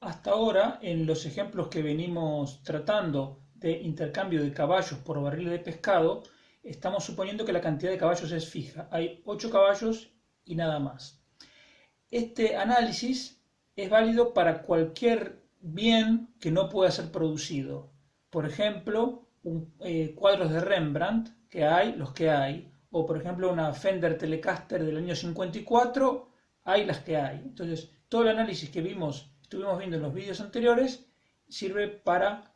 Hasta ahora, en los ejemplos que venimos tratando de intercambio de caballos por barriles de pescado, estamos suponiendo que la cantidad de caballos es fija. Hay 8 caballos y nada más. Este análisis es válido para cualquier bien que no pueda ser producido. Por ejemplo, cuadros de Rembrandt, que hay, los que hay. O por ejemplo, una Fender Telecaster del año 54, hay las que hay. Entonces, todo el análisis que estuvimos viendo en los vídeos anteriores, sirve para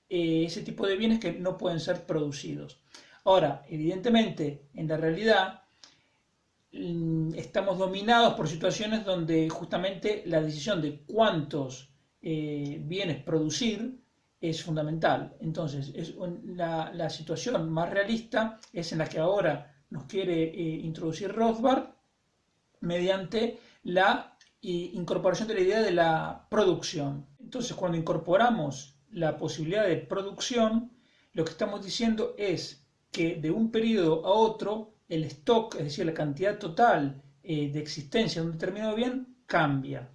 ese tipo de bienes que no pueden ser producidos. Ahora, evidentemente, en la realidad, estamos dominados por situaciones donde justamente la decisión de cuántos bienes producir es fundamental. Entonces, la situación más realista es en la que ahora nos quiere introducir Rothbard mediante la incorporación de la idea de la producción. Entonces, cuando incorporamos la posibilidad de producción, lo que estamos diciendo es que de un periodo a otro el stock, es decir, la cantidad total de existencia de un determinado bien, cambia.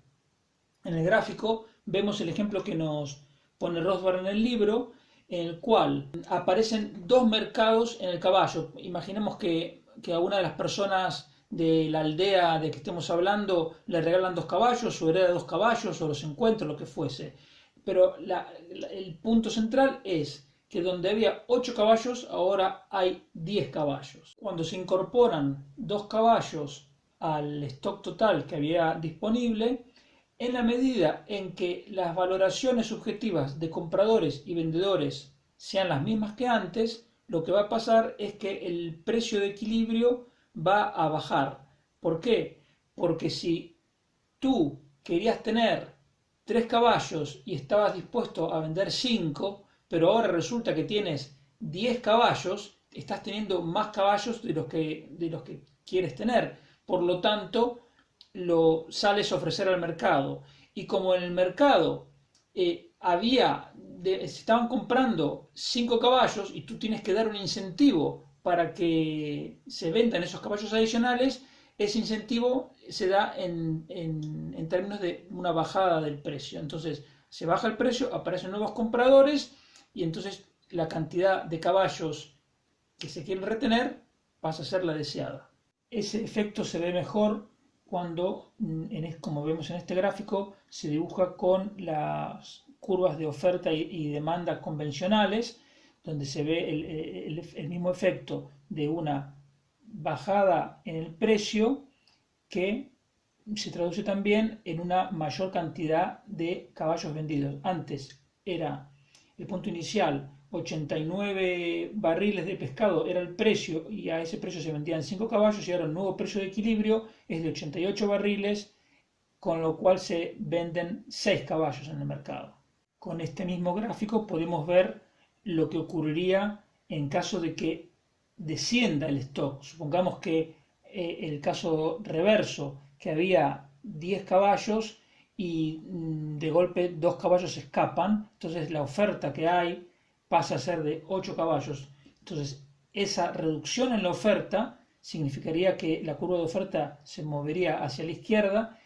En el gráfico vemos el ejemplo que nos pone Rothbard en el libro, en el cual aparecen dos mercados en el caballo. Imaginemos que a una de las personas de la aldea de que estemos hablando le regalan 2 caballos, o hereda 2 caballos, o los encuentra, lo que fuese. Pero el punto central es que donde había 8 caballos, ahora hay 10 caballos. Cuando se incorporan 2 caballos al stock total que había disponible, en la medida en que las valoraciones subjetivas de compradores y vendedores sean las mismas que antes, lo que va a pasar es que el precio de equilibrio va a bajar. ¿Por qué? Porque si tú querías tener 3 caballos y estabas dispuesto a vender 5, pero ahora resulta que tienes 10 caballos, estás teniendo más caballos de los que quieres tener. Por lo tanto, lo sales a ofrecer al mercado. Y como en el mercado se estaban comprando 5 caballos y tú tienes que dar un incentivo para que se vendan esos caballos adicionales, ese incentivo se da en términos de una bajada del precio. Entonces se baja el precio, aparecen nuevos compradores y entonces la cantidad de caballos que se quieren retener pasa a ser la deseada. Ese efecto se ve mejor cuando, como vemos en este gráfico, se dibuja con las curvas de oferta y demanda convencionales, donde se ve el mismo efecto de una bajada en el precio que se traduce también en una mayor cantidad de caballos vendidos. Antes era el punto inicial, 89 barriles de pescado era el precio y a ese precio se vendían 5 caballos, y ahora el nuevo precio de equilibrio es de 88 barriles, con lo cual se venden 6 caballos en el mercado. Con este mismo gráfico podemos ver lo que ocurriría en caso de que descienda el stock. Supongamos que el caso reverso, que había 10 caballos y de golpe 2 caballos escapan, entonces la oferta que hay pasa a ser de 8 caballos. Entonces esa reducción en la oferta significaría que la curva de oferta se movería hacia la izquierda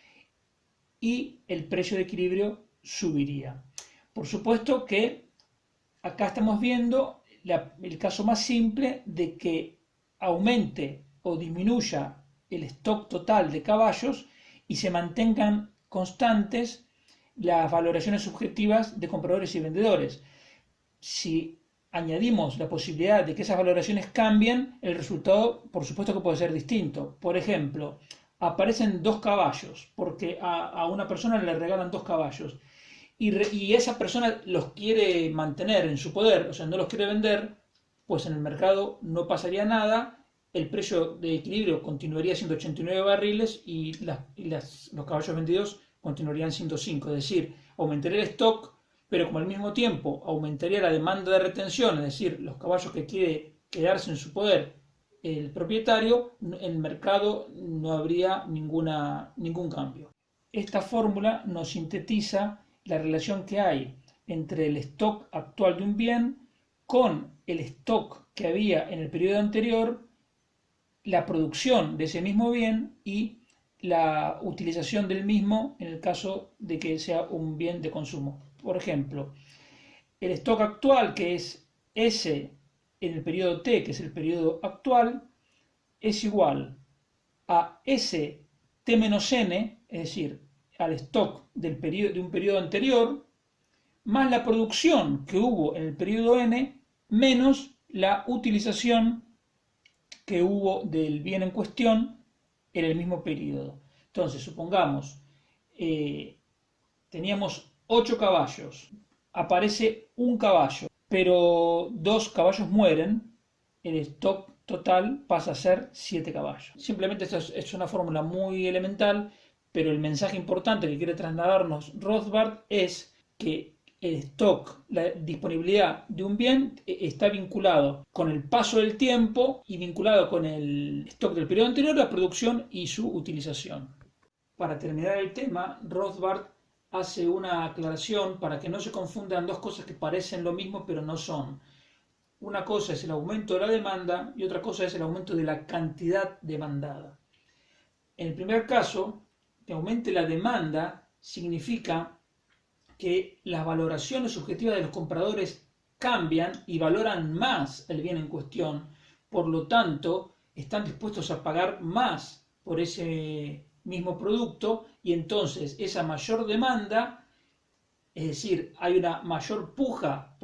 y el precio de equilibrio subiría. Por supuesto que acá estamos viendo el caso más simple de que aumente o disminuya el stock total de caballos y se mantengan constantes las valoraciones subjetivas de compradores y vendedores. Si añadimos la posibilidad de que esas valoraciones cambien, el resultado por supuesto que puede ser distinto. Por ejemplo, aparecen 2 caballos porque a una persona le regalan 2 caballos y esa persona los quiere mantener en su poder, o sea, no los quiere vender, pues en el mercado no pasaría nada, el precio de equilibrio continuaría siendo 89 barriles y los caballos vendidos continuarían siendo 5, es decir, aumentaría el stock, pero como al mismo tiempo aumentaría la demanda de retención, es decir, los caballos que quiere quedarse en su poder el propietario, en el mercado no habría ningún cambio. Esta fórmula nos sintetiza la relación que hay entre el stock actual de un bien con el stock que había en el periodo anterior, la producción de ese mismo bien y la utilización del mismo en el caso de que sea un bien de consumo. Por ejemplo, el stock actual, que es S en el periodo T, que es el periodo actual, es igual a S T menos N, es decir, al stock de un periodo anterior, más la producción que hubo en el periodo N, menos la utilización que hubo del bien en cuestión en el mismo periodo. Entonces, supongamos, teníamos 8 caballos, aparece un caballo, pero 2 caballos mueren, el stock total pasa a ser 7 caballos. Simplemente esto es una fórmula muy elemental, pero el mensaje importante que quiere trasladarnos Rothbard es que el stock, la disponibilidad de un bien está vinculado con el paso del tiempo y vinculado con el stock del periodo anterior, la producción y su utilización. Para terminar el tema, Rothbard hace una aclaración para que no se confundan dos cosas que parecen lo mismo pero no son. Una cosa es el aumento de la demanda y otra cosa es el aumento de la cantidad demandada. En el primer caso, que aumente la demanda significa que las valoraciones subjetivas de los compradores cambian y valoran más el bien en cuestión, por lo tanto, están dispuestos a pagar más por ese mismo producto y entonces esa mayor demanda, es decir, hay una mayor puja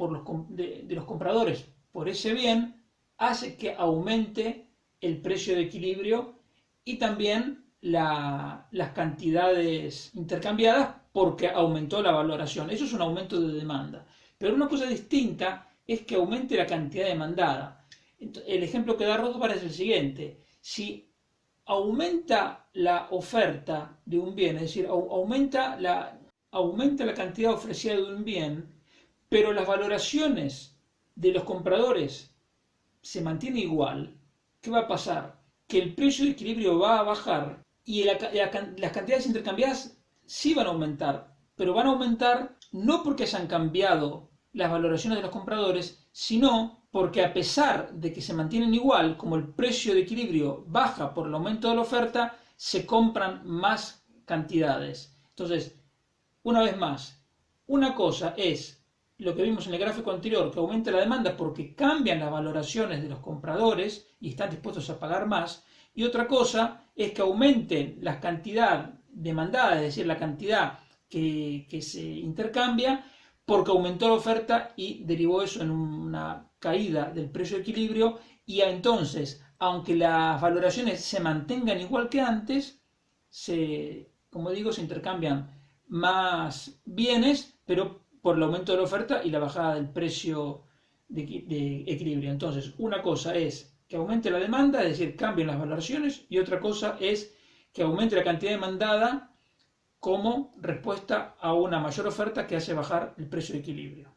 de los compradores por ese bien, hace que aumente el precio de equilibrio y también las cantidades intercambiadas porque aumentó la valoración. Eso es un aumento de demanda. Pero una cosa distinta es que aumente la cantidad demandada. El ejemplo que da Rothbard es el siguiente. Si aumenta la oferta de un bien, es decir, aumenta la cantidad ofrecida de un bien, pero las valoraciones de los compradores se mantienen igual, ¿qué va a pasar? Que el precio de equilibrio va a bajar y las cantidades intercambiadas sí van a aumentar, pero van a aumentar no porque hayan cambiado las valoraciones de los compradores, sino porque a pesar de que se mantienen igual, como el precio de equilibrio baja por el aumento de la oferta, se compran más cantidades. Entonces, una vez más, una cosa es lo que vimos en el gráfico anterior, que aumenta la demanda porque cambian las valoraciones de los compradores y están dispuestos a pagar más, y otra cosa es que aumenten la cantidad demandada, es decir, la cantidad que se intercambia, porque aumentó la oferta y derivó eso en una caída del precio de equilibrio, y entonces, aunque las valoraciones se mantengan igual que antes, como digo, se intercambian más bienes, pero por el aumento de la oferta y la bajada del precio de equilibrio. Entonces, una cosa es que aumente la demanda, es decir, cambien las valoraciones, y otra cosa es que aumente la cantidad demandada como respuesta a una mayor oferta que hace bajar el precio de equilibrio.